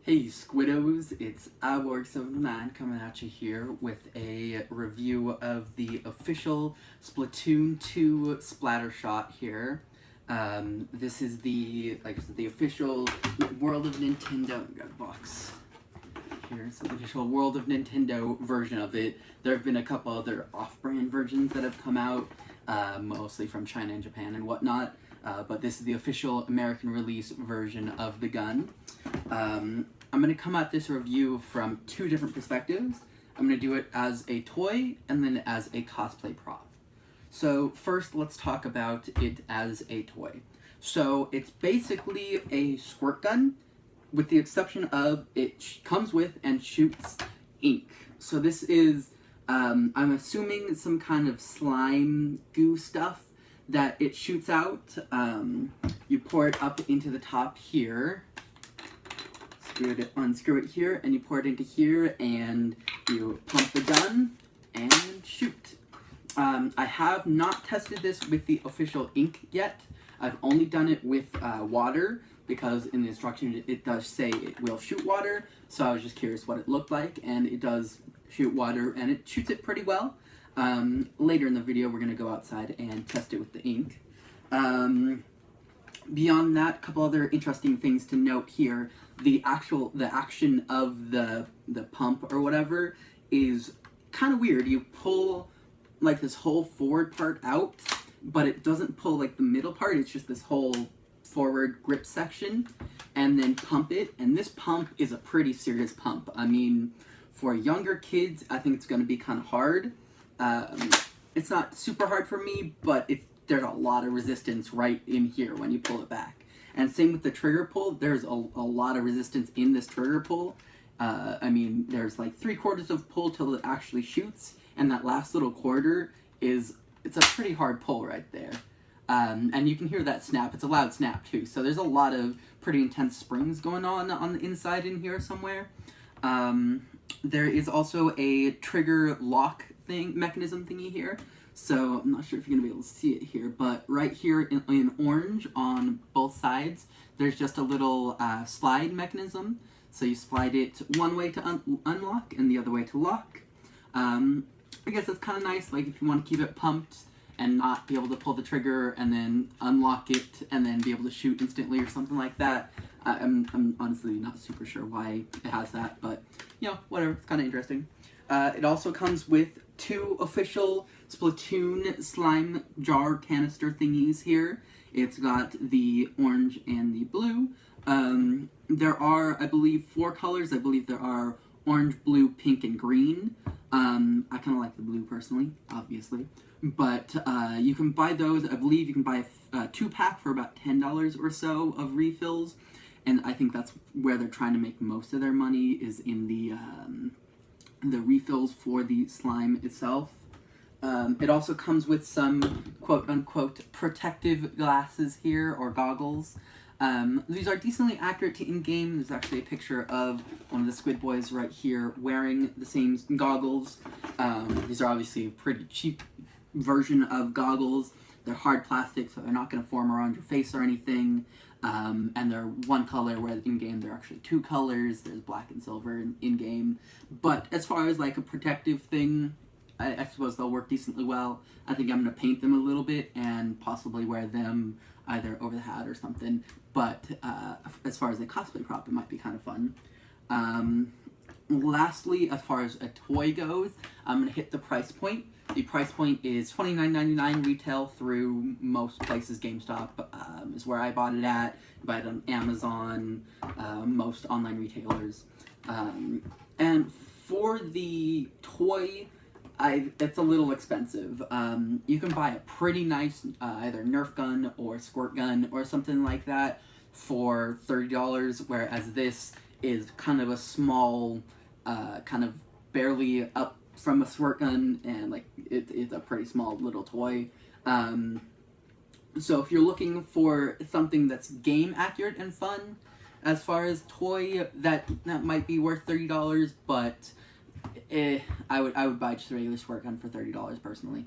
Hey Squiddos, it's iWork79 coming at you here with a review of the official Splatoon 2 SplatterShot here. This is the official World of Nintendo box. Here's the official World of Nintendo version of it. There have been a couple other off-brand versions that have come out, mostly from China and Japan and whatnot. But this is the official American release version of the gun. I'm going to come at this review from two different perspectives. I'm going to do it as a toy and then as a cosplay prop. So first, let's talk about it as a toy. So it's basically a squirt gun, with the exception of it comes with and shoots ink. So this is, I'm assuming, some kind of slime goo stuff that it shoots out. You pour it up into the top here. Unscrew it here, and you pour it into here, and you pump the gun and shoot. I have not tested this with the official ink yet. I've only done it with water, because in the instructions it does say it will shoot water, so I was just curious what it looked like, and it does shoot water, and it shoots it pretty well. Later in the video we're going to go outside and test it with the ink. Beyond that, a couple other interesting things to note here. The action of the pump or whatever is kind of weird. You pull like this whole forward part out, but it doesn't pull like the middle part. It's just this whole forward grip section, and then pump it. And this pump is a pretty serious pump. I mean, for younger kids, I think it's going to be kind of hard. It's not super hard for me, but there's a lot of resistance right in here when you pull it back. And same with the trigger pull, there's a lot of resistance in this trigger pull. I mean, there's like 3/4 of pull till it actually shoots, and that last little quarter it's a pretty hard pull right there. And you can hear that snap, it's a loud snap too, so there's a lot of pretty intense springs going on the inside in here somewhere. There is also a trigger lock mechanism thingy here. So I'm not sure if you're going to be able to see it here, but right here in orange on both sides, there's just a little slide mechanism. So you slide it one way to unlock and the other way to lock. I guess that's kind of nice, like if you want to keep it pumped and not be able to pull the trigger and then unlock it and then be able to shoot instantly or something like that. I'm honestly not super sure why it has that, but you know, whatever, it's kind of interesting. It also comes with two official Splatoon slime jar canister thingies here. It's got the orange and the blue. There are, I believe, 4 colors. I believe there are orange, blue, pink, and green. I kind of like the blue personally, obviously. But you can buy those. I believe you can buy a 2-pack for about $10 or so of refills. And I think that's where they're trying to make most of their money, is in the refills for the slime itself. It also comes with some quote-unquote protective glasses here, or goggles. These are decently accurate to in-game. There's actually a picture of one of the Squid Boys right here wearing the same goggles. These are obviously a pretty cheap version of goggles. They're hard plastic, so they're not going to form around your face or anything. And they're one color, where in-game they're actually 2 colors. There's black and silver in-game. But as far as like a protective thing, I suppose they'll work decently well. I think I'm going to paint them a little bit and possibly wear them either over the hat or something. But as far as a cosplay prop, it might be kind of fun. Lastly, as far as a toy goes, I'm going to hit the price point. The price point is $29.99 retail through most places. GameStop is where I bought it at. I bought it on Amazon, most online retailers. And for the toy, it's a little expensive. You can buy a pretty nice either Nerf gun or squirt gun or something like that for $30, whereas this is kind of a small, kind of barely up from a squirt gun, and like it's a pretty small little toy. So if you're looking for something that's game accurate and fun, as far as toy, that might be worth $30, but I would buy just a regular squirt gun for $30 personally.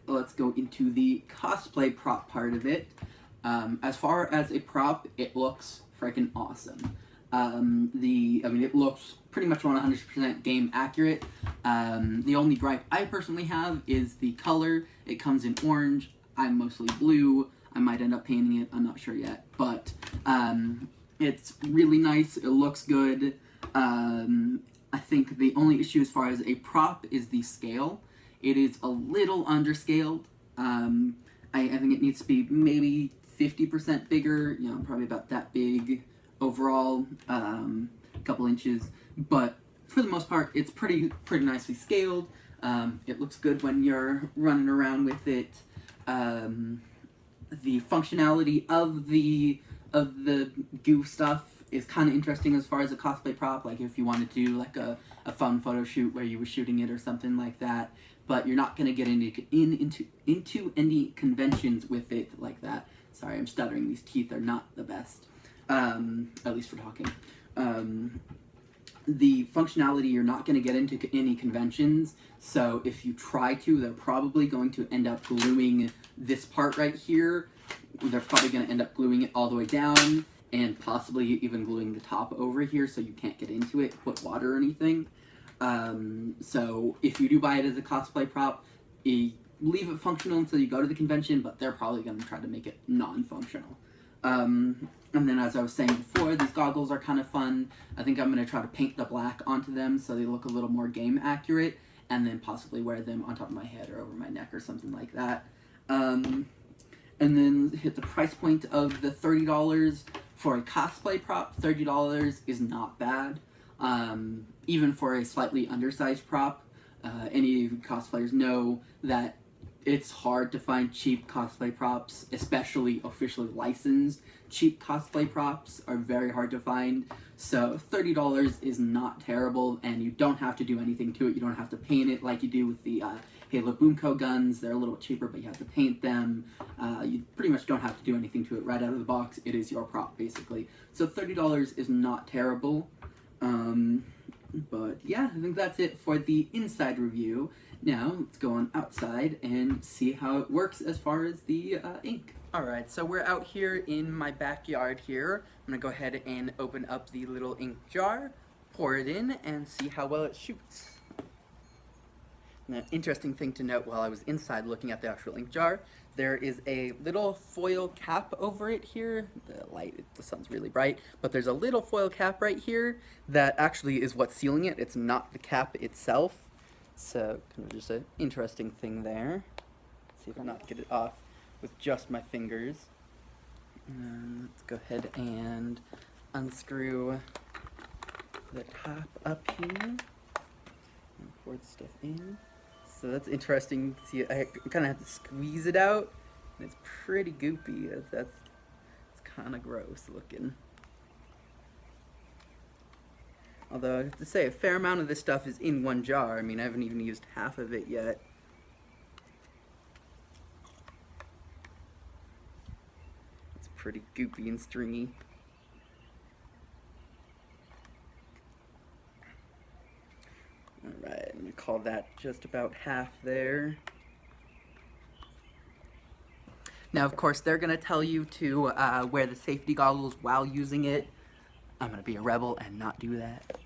Let's go into the cosplay prop part of it. As far as a prop, it looks freaking awesome. I mean, it looks pretty much 100% game accurate. The only gripe I personally have is the color. It comes in orange. I'm mostly blue. I might end up painting it. I'm not sure yet. But it's really nice. It looks good. I think the only issue as far as a prop is the scale. It is a little underscaled. I think it needs to be maybe 50% bigger, you know, probably about that big overall, a couple inches. But for the most part, it's pretty nicely scaled. It looks good when you're running around with it. The functionality of the goo stuff is kind of interesting as far as a cosplay prop, like if you wanted to do like a fun photo shoot where you were shooting it or something like that, but you're not going to get into any conventions with it like that. Sorry, I'm stuttering. These teeth are not the best, at least for talking. The functionality, you're not going to get into any conventions, so if you try to, they're probably going to end up gluing this part right here. They're probably going to end up gluing it all the way down, and possibly even gluing the top over here so you can't get into it, put water or anything. So if you do buy it as a cosplay prop, leave it functional until you go to the convention, but they're probably going to try to make it non-functional. And then, as I was saying before, these goggles are kind of fun. I think I'm going to try to paint the black onto them so they look a little more game accurate, and then possibly wear them on top of my head or over my neck or something like that. And then hit the price point of the $30 for a cosplay prop. $30 is not bad. Even for a slightly undersized prop. Any cosplayers know that it's hard to find cheap cosplay props, especially officially licensed. Cheap cosplay props are very hard to find, so $30 is not terrible, and you don't have to do anything to it. You don't have to paint it like you do with the Halo Boomco guns. They're a little cheaper, but you have to paint them. You pretty much don't have to do anything to it right out of the box. It is your prop, basically. So $30 is not terrible. But yeah, I think that's it for the inside review. Now, let's go on outside and see how it works as far as the ink. Alright, so we're out here in my backyard here. I'm gonna go ahead and open up the little ink jar, pour it in, and see how well it shoots. And an interesting thing to note while I was inside looking at the actual ink jar, there is a little foil cap over it here. The sun's really bright, but there's a little foil cap right here that actually is what's sealing it. It's not the cap itself. So, kind of just an interesting thing there. Let's see if I not get it off with just my fingers. Let's go ahead and unscrew the top up here and pour the stuff in. So that's interesting. See, I kind of have to squeeze it out. And it's pretty goopy. It's kind of gross looking. Although I have to say, a fair amount of this stuff is in one jar. I mean, I haven't even used half of it yet. It's pretty goopy and stringy. Alright, I'm going to call that just about half there. Now, of course, they're going to tell you to wear the safety goggles while using it. I'm going to be a rebel and not do that.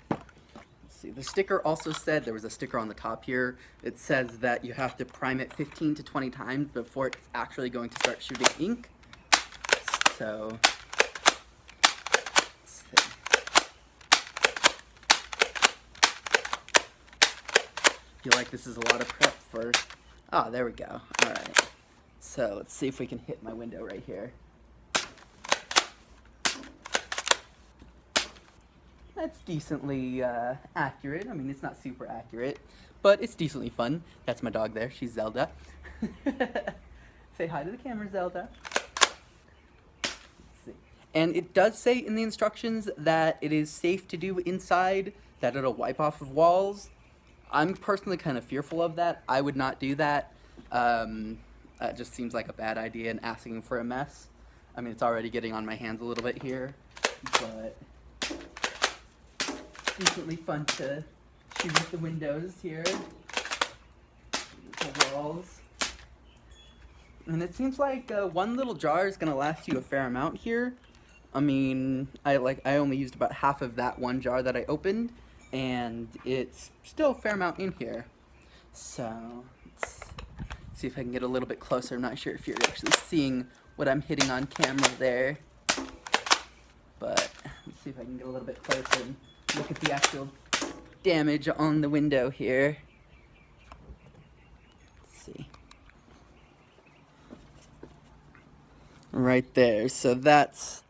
Let's see, the sticker also said, there was a sticker on the top here, it says that you have to prime it 15 to 20 times before it's actually going to start shooting ink. So, let's see. I feel like this is a lot of prep for... Oh, there we go. Alright. So, let's see if we can hit my window right here. That's decently accurate. I mean, it's not super accurate, but it's decently fun. That's my dog there. She's Zelda. Say hi to the camera, Zelda. Let's see. And it does say in the instructions that it is safe to do inside, that it'll wipe off of walls. I'm personally kind of fearful of that. I would not do that. That just seems like a bad idea and asking for a mess. I mean, it's already getting on my hands a little bit here, but decently fun to shoot at the windows here, the walls. And it seems like one little jar is gonna last you a fair amount here. I mean, I only used about half of that one jar that I opened, and it's still a fair amount in here. So let's see if I can get a little bit closer. I'm not sure if you're actually seeing what I'm hitting on camera there, but let's see if I can get a little bit closer and look at the actual damage on the window here. Let's see. Right there. So that's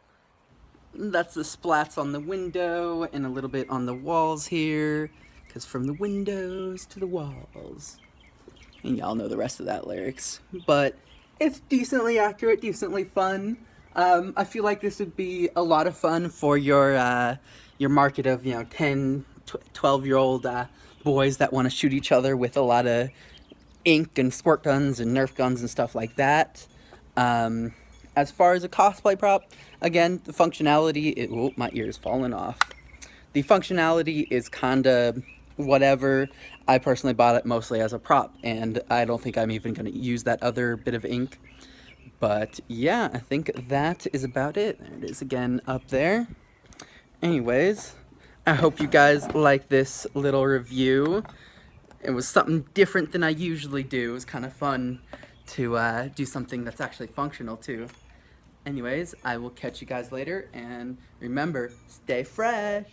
the splats on the window and a little bit on the walls here, because from the windows to the walls. And y'all know the rest of that lyrics. But it's decently accurate, decently fun. I feel like this would be a lot of fun for your market of, 10, 12-year-old boys that want to shoot each other with a lot of ink and squirt guns and Nerf guns and stuff like that. As far as a cosplay prop, again, the functionality, oh, my ear's falling off. The functionality is kinda whatever. I personally bought it mostly as a prop, and I don't think I'm even gonna use that other bit of ink. But yeah, I think that is about it. There it is again up there. Anyways, I hope you guys like this little review. It was something different than I usually do. It was kind of fun to do something that's actually functional too. Anyways, I will catch you guys later, and remember, stay fresh!